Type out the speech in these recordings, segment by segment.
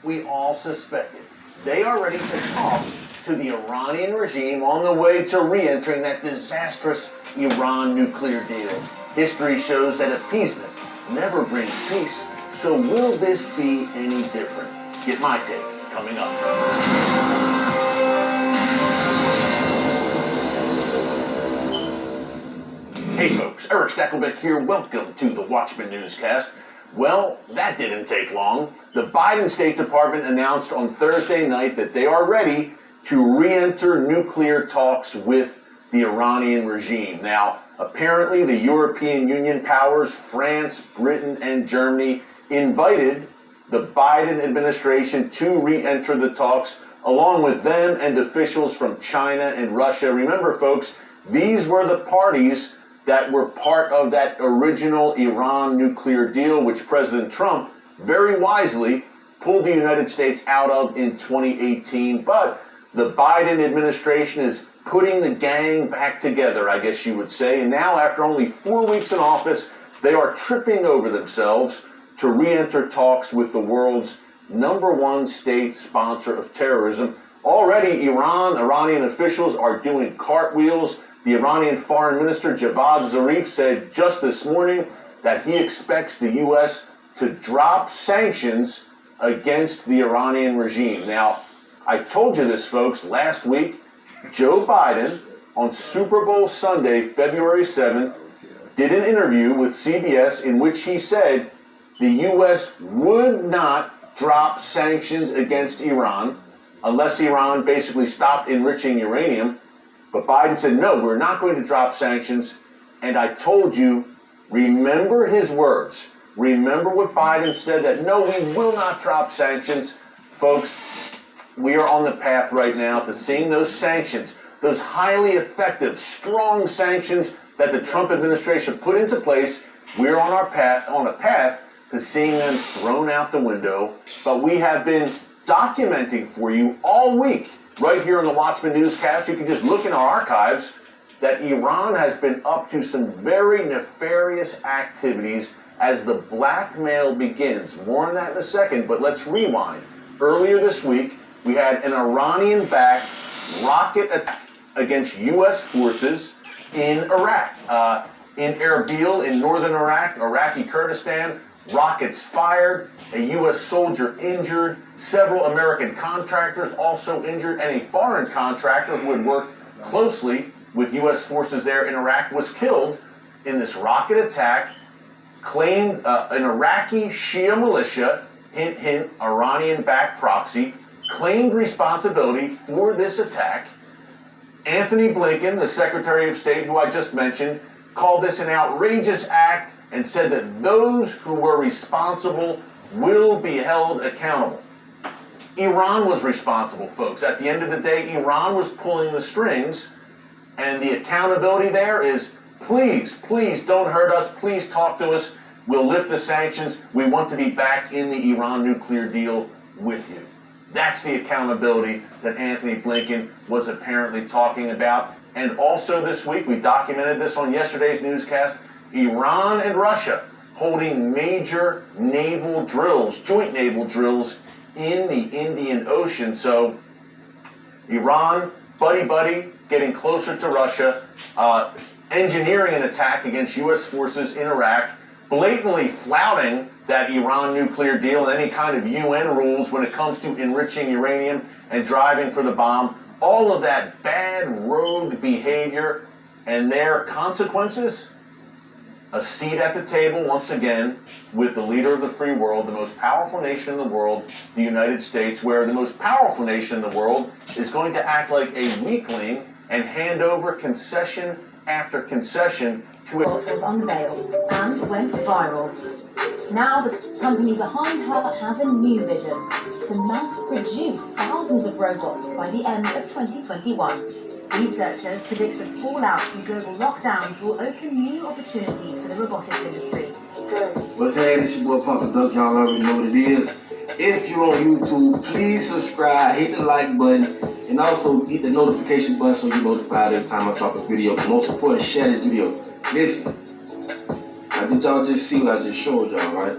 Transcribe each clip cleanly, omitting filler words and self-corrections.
we all suspected. They are ready to talk to the Iranian regime on the way to re-entering that disastrous Iran nuclear deal. History shows that appeasement never brings peace, so will this be any different? Get my take coming up. Hey folks, Eric Stakelbeck here. Welcome to the Watchman Newscast. Well, that didn't take long. The Biden State Department announced on Thursday night that they are ready to re-enter nuclear talks with the Iranian regime. Now, apparently the European Union powers, France, Britain, and Germany, invited the Biden administration to re-enter the talks, along with them and officials from China and Russia. Remember, folks, these were the parties that were part of that original Iran nuclear deal, which President Trump very wisely pulled the United States out of in 2018. But the Biden administration is putting the gang back together, I guess you would say. And now, after only 4 weeks in office, they are tripping over themselves to re-enter talks with the world's #1 state sponsor of terrorism. Already, Iranian officials are doing cartwheels. The Iranian Foreign Minister Javad Zarif said just this morning that he expects the U.S. to drop sanctions against the Iranian regime. Now, I told you this, folks, last week. Joe Biden, on Super Bowl Sunday, February 7th, did an interview with CBS in which he said the U.S. would not drop sanctions against Iran unless Iran basically stopped enriching uranium. But Biden said, no, we're not going to drop sanctions. And I told you, remember his words. Remember what Biden said, that no, we will not drop sanctions. Folks, we are on the path right now to seeing those sanctions, those highly effective, strong sanctions that the Trump administration put into place. We're on a path to seeing them thrown out the window. But we have been documenting for you all week, right here on the Watchman Newscast. You can just look in our archives that Iran has been up to some very nefarious activities as the blackmail begins. More on that in a second, but let's rewind. Earlier this week, we had an Iranian-backed rocket attack against U.S. forces in Iraq. In Erbil, in northern Iraq, Iraqi Kurdistan, rockets fired, a U.S. soldier injured, several American contractors also injured, and a foreign contractor who had worked closely with U.S. forces there in Iraq was killed in this rocket attack. Claimed an Iraqi Shia militia, hint, hint, Iranian-backed proxy, claimed responsibility for this attack. Anthony Blinken, the Secretary of State, who I just mentioned, called this an outrageous act and said that those who were responsible will be held accountable. Iran was responsible, folks. At the end of the day, Iran was pulling the strings, and the accountability there is, please, please don't hurt us. Please talk to us. We'll lift the sanctions. We want to be back in the Iran nuclear deal with you. That's the accountability that Anthony Blinken was apparently talking about. And also this week, we documented this on yesterday's newscast, Iran and Russia holding major naval drills, joint naval drills in the Indian Ocean. So Iran, buddy, getting closer to Russia, engineering an attack against U.S. forces in Iraq, blatantly flouting that Iran nuclear deal and any kind of UN rules when it comes to enriching uranium and driving for the bomb. All of that bad rogue behavior and their consequences, a seat at the table once again with the leader of the free world, the most powerful nation in the world, the United States, where the most powerful nation in the world is going to act like a weakling and hand over concession after concession to it. Was unveiled and went viral. Now the company behind her has a new vision: to mass produce thousands of robots by the end of 2021. Researchers predict the fallout from global lockdowns will open new opportunities for the robotics industry. What's happening? It's your boy Papa Duck. Y'all already know what it is. If you're on YouTube, please subscribe, hit the like button, and also hit the notification button so you're notified every time I drop a video. But most important, share this video. Listen, now did y'all just see what I just showed y'all, right?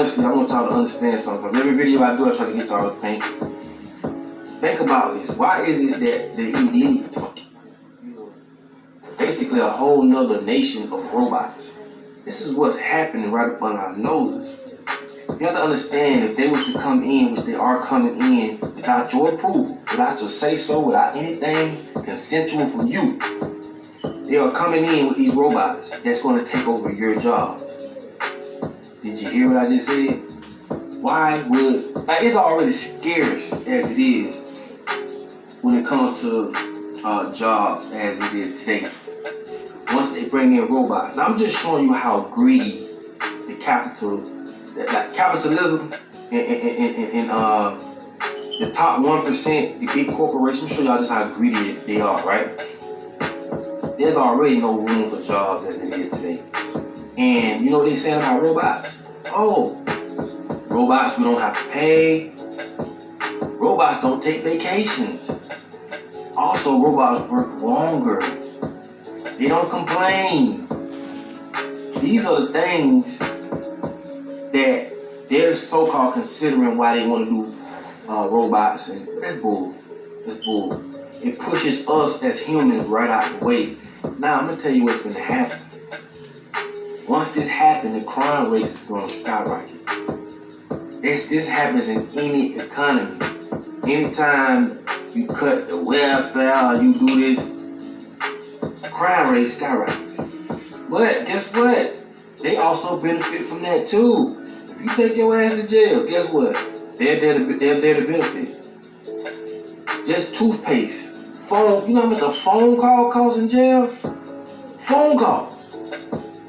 honestly, I want y'all to understand something. Because every video I do, I try to get y'all to think. Think about this. Why is it that the elite, basically a whole nother nation of robots? This is what's happening right up on our noses. You have to understand, if they were to come in, which they are coming in, without your approval, without your say-so, without anything consensual from you, they are coming in with these robots that's going to take over your jobs. Did you hear what I just said? Why would, like, it's already scarce as it is when it comes to jobs as it is today. Once they bring in robots. Now I'm just showing you how greedy the capitalism and the top 1%, the big corporations, show y'all just how greedy they are, right? There's already no room for jobs as it is today. And you know what they saying about robots? Oh, robots we don't have to pay. Robots don't take vacations. Also, robots work longer. They don't complain. These are the things that they're so-called considering why they want to do robots, and that's bull. That's bull. It pushes us as humans right out the way. Now I'm gonna tell you what's gonna happen. Once this happens, the crime rate is gonna skyrocket. This happens in any economy. Anytime you cut the welfare, you do this, crime rate skyrockets. But guess what? They also benefit from that too. If you take your ass to jail, guess what? They're there to benefit. Just toothpaste, phone. You know how much a phone call costs in jail? Phone calls,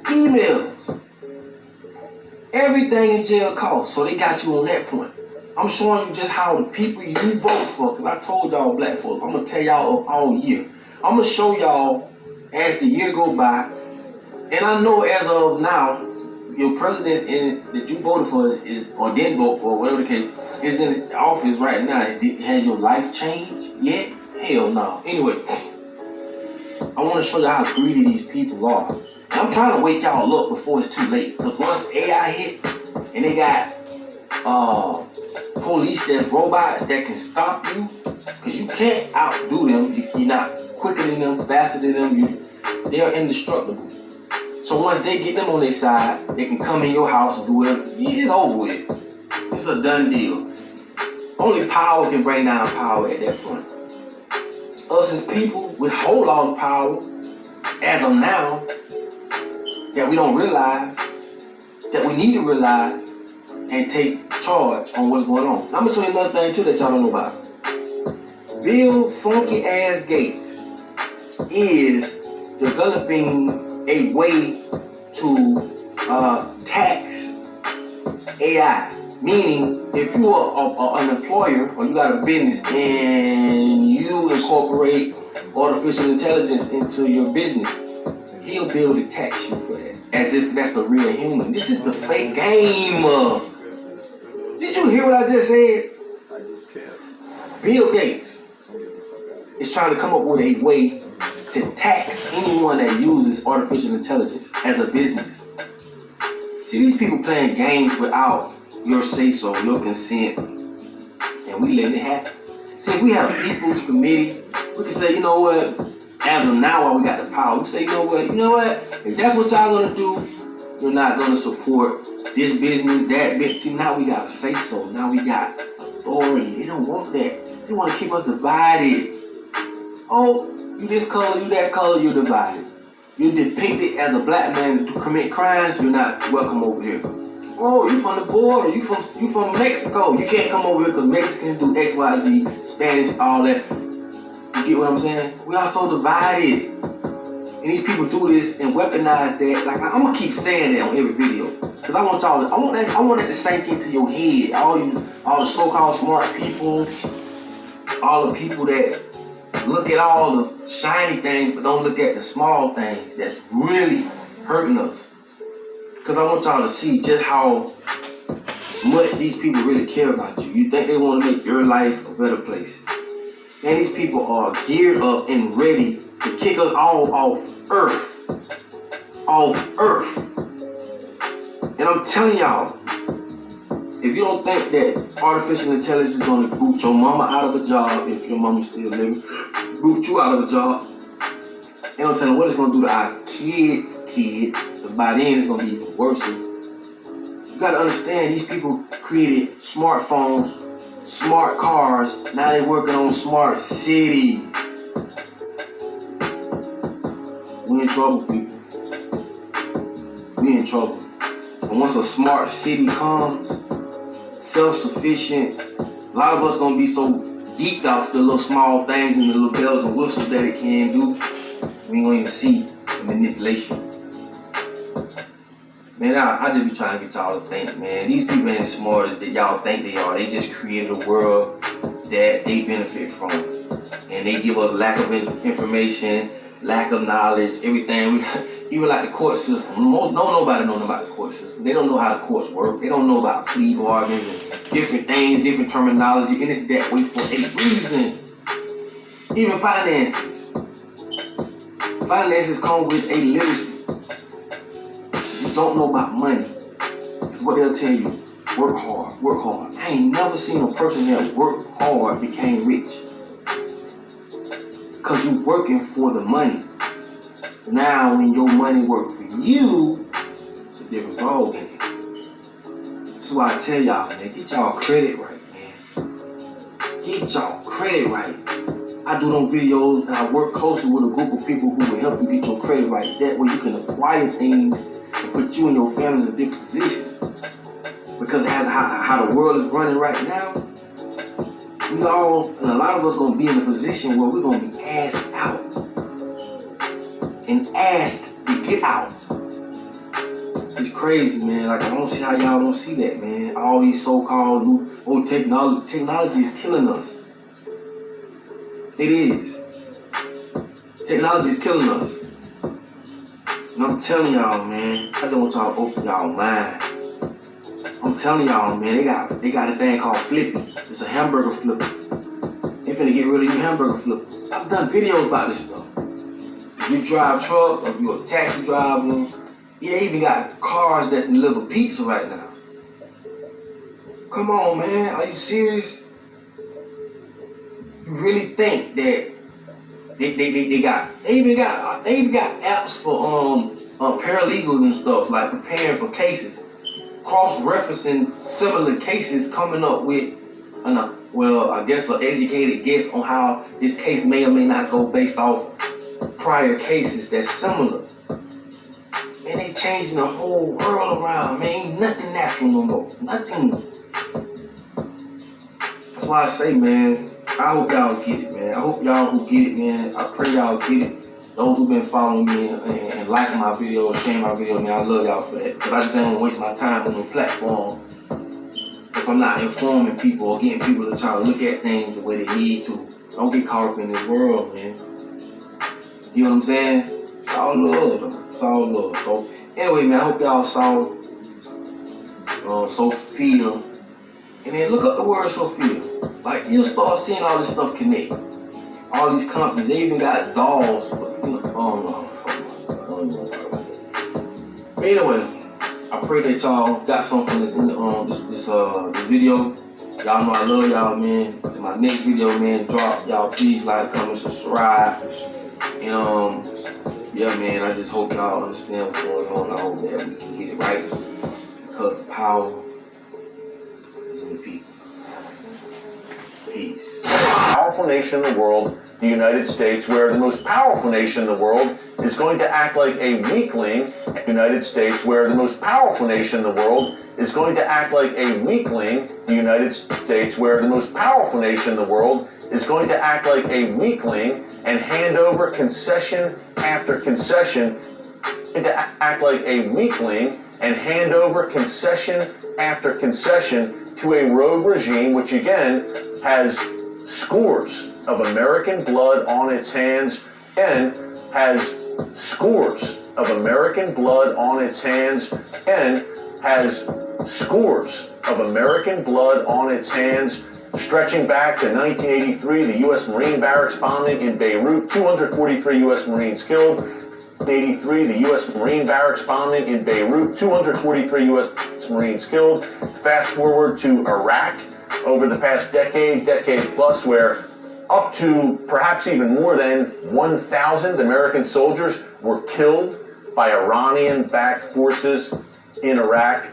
emails, everything in jail costs. So they got you on that point. I'm showing you just how the people you vote for, because I told y'all black folks, I'm going to tell y'all all year. I'm going to show y'all as the year go by. And I know as of now, your president that you voted for is or didn't vote for, whatever the case, is in office right now. Has your life changed yet? Hell no. Anyway, I want to show y'all how greedy these people are. And I'm trying to wake y'all up before it's too late. Because once AI hit and they got police that's robots that can stop you, because you can't outdo them. You're not quicker than them, faster than them. They are indestructible. So once they get them on their side, they can come in your house and do whatever. It's over with. It's a done deal. Only power can bring down power at that point. Us as people, we hold all the power as of now that we don't realize, that we need to realize and take charge on what's going on. I'm gonna show you another thing too that y'all don't know about. Bill Funky Ass Gates is developing a way to tax AI. Meaning, if you are an employer or you got a business and you incorporate artificial intelligence into your business, he'll be able to tax you for that, as if that's a real human. This is the fake game. Did you hear what I just said? Bill Gates is trying to come up with a way to tax anyone that uses artificial intelligence as a business. See, these people playing games without your say-so, your consent, and we letting it happen. See, if we have a people's committee, we can say, you know what, as of now, while we got the power, we say, you know what, if that's what y'all gonna do, you're not gonna support this business, that bit. See, now we got a say-so, now we got authority. They don't want that. They wanna keep us divided. Oh, you this color, you that color, you're divided. You're depicted as a black man to commit crimes, you're not welcome over here. Oh, you from the border, you from Mexico. You can't come over here because Mexicans do X, Y, Z, Spanish, all that. You get what I'm saying? We are so divided. And these people do this and weaponize that. Like, I'm gonna keep saying that on every video. Because I want y'all to, I want that to sink into your head. All the so-called smart people, all the people that look at all the shiny things but don't look at the small things that's really hurting us. Because I want y'all to see just how much these people really care about you. You think they want to make your life a better place. Man, these people are geared up and ready to kick us all off Earth. Off Earth. And I'm telling y'all, if you don't think that artificial intelligence is gonna boot your mama out of a job, if your mama's still living, boot you out of a job, ain't no telling what it's gonna do to our kids, because by then it's gonna be even worse. You gotta understand, these people created smartphones, smart cars, now they working on smart cities. We in trouble, people. We in trouble. And once a smart city comes, self-sufficient, a lot of us gonna be so geeked off the little small things and the little bells and whistles that it can do, we ain't gonna even see the manipulation. Man, I just be trying to get y'all to think, man. These people ain't as smart as that y'all think they are. They just created a world that they benefit from. And they give us lack of information, lack of knowledge, everything. Even like the court system. Nobody knows about the court system. They don't know how the courts work. They don't know about plea bargains and different things, different terminology. And it's that way for a reason. Even finances. Finances come with a literacy. You don't know about money. It's what they'll tell you. Work hard, work hard. I ain't never seen a person that worked hard became rich. Because you're working for the money. Now, when your money works for you, it's a different ballgame. That's why I tell y'all, man, get y'all credit right, man. Get y'all credit right. I do those videos and I work closely with a group of people who will help you get your credit right. That way you can acquire things and put you and your family in a different position. Because as how the world is running right now, we all, and a lot of us gonna be in a position where we're gonna be asked out. And asked to get out. It's crazy, man. Like, I don't see how y'all don't see that, man. All these so-called new old technology is killing us. It is. Technology is killing us. And I'm telling y'all, man, I just want y'all to open y'all mind. I'm telling y'all, man, they got a thing called Flippy. It's a hamburger flipper. They finna get rid of you hamburger flippers. I've done videos about this stuff. If you drive a truck, or if you're a taxi driver, they even got cars that deliver pizza right now. Come on, man, are you serious? You really think that they even got apps for paralegals and stuff, like preparing for cases, cross-referencing similar cases, coming up with I guess an educated guess on how this case may or may not go based off prior cases that's similar. Man, they changing the whole world around, man. Ain't nothing natural no more. Nothing. That's why I say, man, I hope y'all get it, man. I hope y'all who get it, man, I pray y'all get it. Those who've been following me and liking my videos, sharing my videos, man, I love y'all for that. Because I just ain't gonna waste my time on the platform if I'm not informing people or getting people to try to look at things the way they need to. Don't get caught up in this world, man. You know what I'm saying? It's all love, though. It's all love. So, anyway, man, I hope y'all saw Sophia. And then look up the word Sophia. Like, you'll start seeing all this stuff connect. All these companies, they even got dolls. But anyway, I pray that y'all got something from this video. Y'all know I love y'all, man. To my next video, man, drop. Y'all please like, comment, subscribe. And yeah, man, I just hope y'all understand what's going on. I hope that we can get it right. Because the power is in the people. Peace. Powerful nation in the world, the United States, where the most powerful nation in the world is going to act like a weakling. The United States, where the most powerful nation in the world is going to act like a weakling. The United States, where the most powerful nation in the world is going to act like a weakling and hand over concession after concession. To act like a weakling and hand over concession after concession to a rogue regime, which again has scores of American blood on its hands and has scores of American blood on its hands and has scores of American blood on its hands, stretching back to 1983, the U.S. Marine barracks bombing in Beirut, 243 U.S. Marines killed, 1983, the U.S. Marine barracks bombing in Beirut, 243 U.S. Marines killed. Fast forward to Iraq over the past decade plus, where up to perhaps even more than 1,000 American soldiers were killed by Iranian-backed forces in Iraq.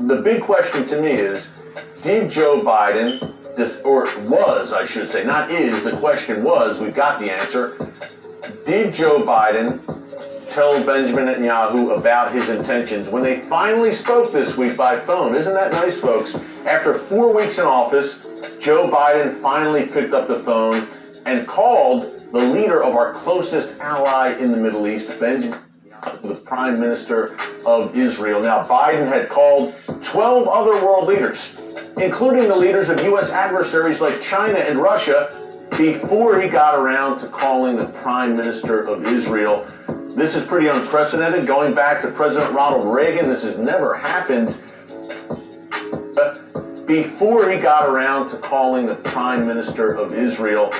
The big question to me is, did Joe Biden, I should say, not is, the question was, we've got the answer. Did Joe Biden tell Benjamin Netanyahu about his intentions when they finally spoke this week by phone? Isn't that nice, folks? After 4 weeks in office, Joe Biden finally picked up the phone and called the leader of our closest ally in the Middle East, Benjamin Netanyahu, the Prime Minister of Israel. Now, Biden had called 12 other world leaders, including the leaders of U.S. adversaries like China and Russia, before he got around to calling the Prime Minister of Israel. This is pretty unprecedented. Going back to President Ronald Reagan, this has never happened. Before he got around to calling the Prime Minister of Israel,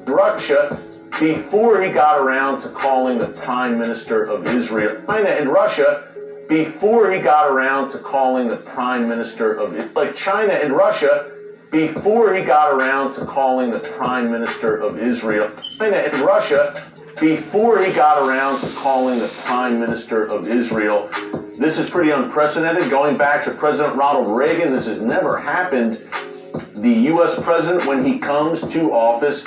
Russia, before he got around to calling the Prime Minister of Israel, China and Russia, before he got around to calling the Prime Minister of China and Russia, before he got around to calling the Prime Minister of Israel, China and Russia, before he got around to calling the Prime Minister of Israel. This is pretty unprecedented. Going back to President Ronald Reagan, this has never happened. The U.S. president, when he comes to office,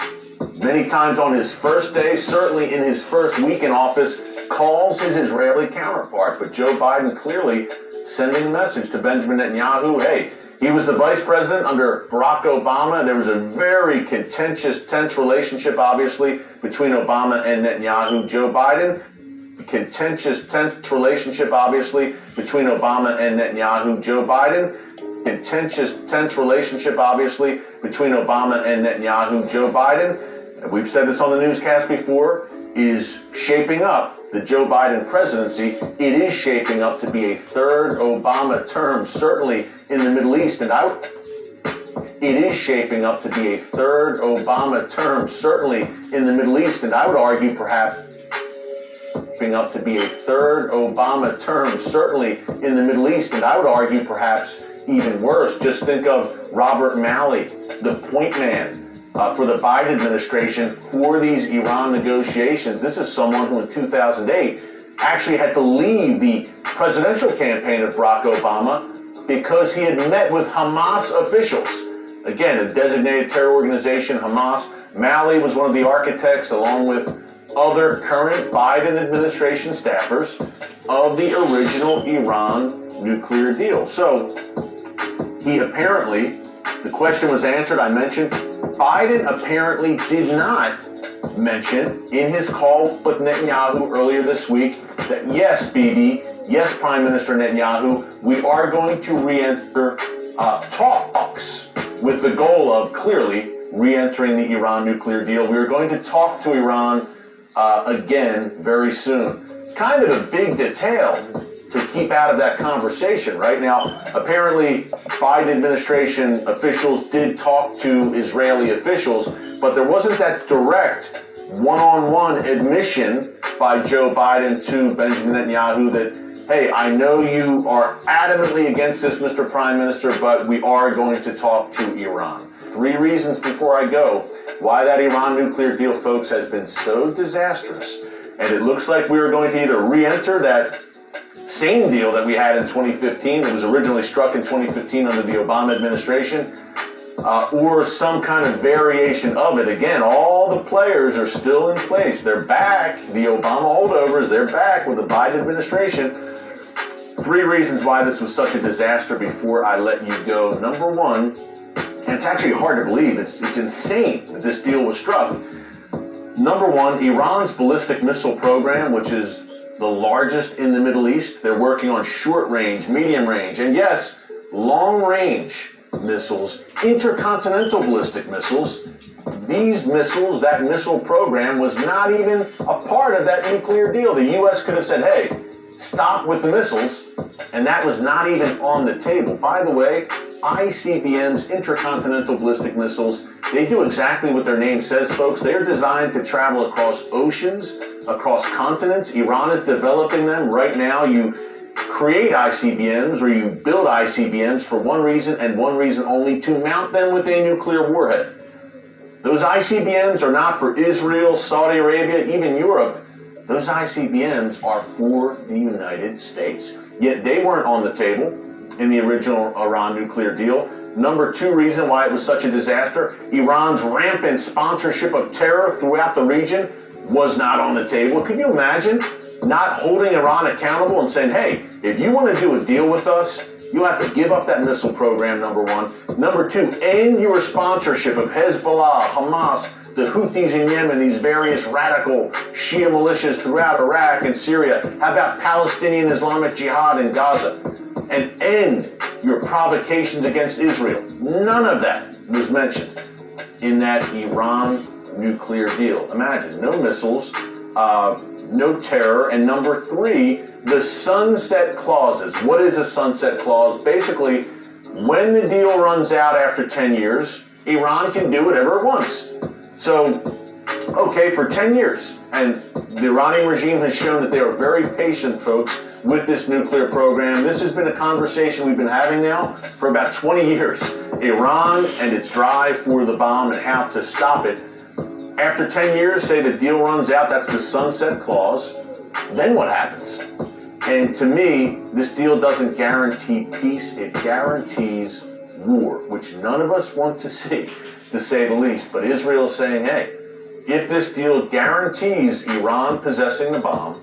many times on his first day, certainly in his first week in office, calls his Israeli counterpart. But Joe Biden clearly sending a message to Benjamin Netanyahu. Hey, he was the vice president under Barack Obama. There was a very contentious, tense relationship, obviously, between Obama and Netanyahu. Joe Biden, contentious, tense relationship, obviously, between Obama and Netanyahu. Joe Biden, contentious, tense relationship, obviously, between Obama and Netanyahu. Joe Biden, we've said this on the newscast before, is shaping up. The Joe Biden presidency, it is shaping up to be a third Obama term, certainly in the Middle East. And it is shaping up to be a third Obama term, certainly in the Middle East. And I would argue perhaps shaping up to be a third Obama term, certainly in the Middle East. And I would argue perhaps even worse. Just think of Robert Malley, the point man for the Biden administration for these Iran negotiations. This is someone who in 2008 actually had to leave the presidential campaign of Barack Obama because he had met with Hamas officials. Again, a designated terror organization, Hamas. Malley was one of the architects, along with other current Biden administration staffers, of the original Iran nuclear deal. So he apparently, the question was answered, I mentioned, Biden apparently did not mention in his call with Netanyahu earlier this week that yes, Bibi, yes, Prime Minister Netanyahu, we are going to re-enter talks with the goal of clearly re-entering the Iran nuclear deal. We are going to talk to Iran again very soon. Kind of a big detail to keep out of that conversation right now. Apparently, Biden administration officials did talk to Israeli officials, but there wasn't that direct one-on-one admission by Joe Biden to Benjamin Netanyahu that, hey, I know you are adamantly against this, Mr. Prime Minister, but we are going to talk to Iran. 3 reasons before I go why that Iran nuclear deal, folks, has been so disastrous. And it looks like we are going to either re-enter that same deal that we had in 2015, that was originally struck in 2015 under the Obama administration, or some kind of variation of it. Again, all the players are still in place. They're back. The Obama holdovers, they're back with the Biden administration. 3 reasons why this was such a disaster before I let you go. Number one, and it's actually hard to believe, it's insane that this deal was struck. Number one, Iran's ballistic missile program, which is the largest in the Middle East. They're working on short range, medium range, and yes, long range missiles, intercontinental ballistic missiles. These missiles, that missile program was not even a part of that nuclear deal. The U.S. could have said, hey, stop with the missiles, And that was not even on the table. By the way, ICBMs, intercontinental ballistic missiles, they do exactly what their name says, folks. They are designed to travel across oceans, across continents. Iran is developing them right now. You create ICBMs or you build ICBMs for one reason and one reason only, to mount them with a nuclear warhead. Those ICBMs are not for Israel, Saudi Arabia, even Europe. Those ICBMs are for the United States. Yet they weren't on the table in the original Iran nuclear deal. Number two reason why it was such a disaster, Iran's rampant sponsorship of terror throughout the region was not on the table. Could you imagine not holding Iran accountable and saying, hey, if you want to do a deal with us, you have to give up that missile program, number one. Number two, end your sponsorship of Hezbollah, Hamas, the Houthis in Yemen, these various radical Shia militias throughout Iraq and Syria. How about Palestinian Islamic Jihad in Gaza? And end your provocations against Israel. None of that was mentioned in that Iran nuclear deal. Imagine, no missiles, no terror, and number three, the sunset clauses. What is a sunset clause? Basically, when the deal runs out after 10 years, Iran can do whatever it wants. So, okay, for 10 years, and the Iranian regime has shown that they are very patient, folks, with this nuclear program. This has been a conversation we've been having now for about 20 years. Iran and its drive for the bomb and how to stop it. After 10 years, say the deal runs out, that's the sunset clause, then what happens? And to me, this deal doesn't guarantee peace, it guarantees war, which none of us want to see, to say the least. But Israel is saying, hey, if this deal guarantees Iran possessing the bomb,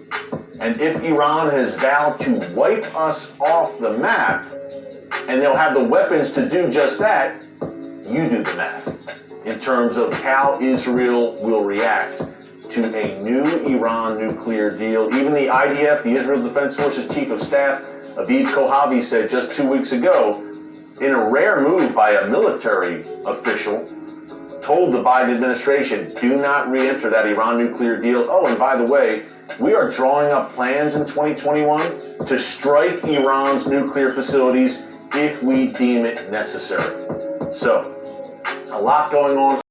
and if Iran has vowed to wipe us off the map, and they'll have the weapons to do just that, you do the math in terms of how Israel will react to a new Iran nuclear deal. Even the IDF, the Israel Defense Forces Chief of Staff, Aviv Kohavi, said just 2 weeks ago, in a rare move by a military official, told the Biden administration, do not re-enter that Iran nuclear deal. Oh, and by the way, we are drawing up plans in 2021 to strike Iran's nuclear facilities if we deem it necessary. So, a lot going on.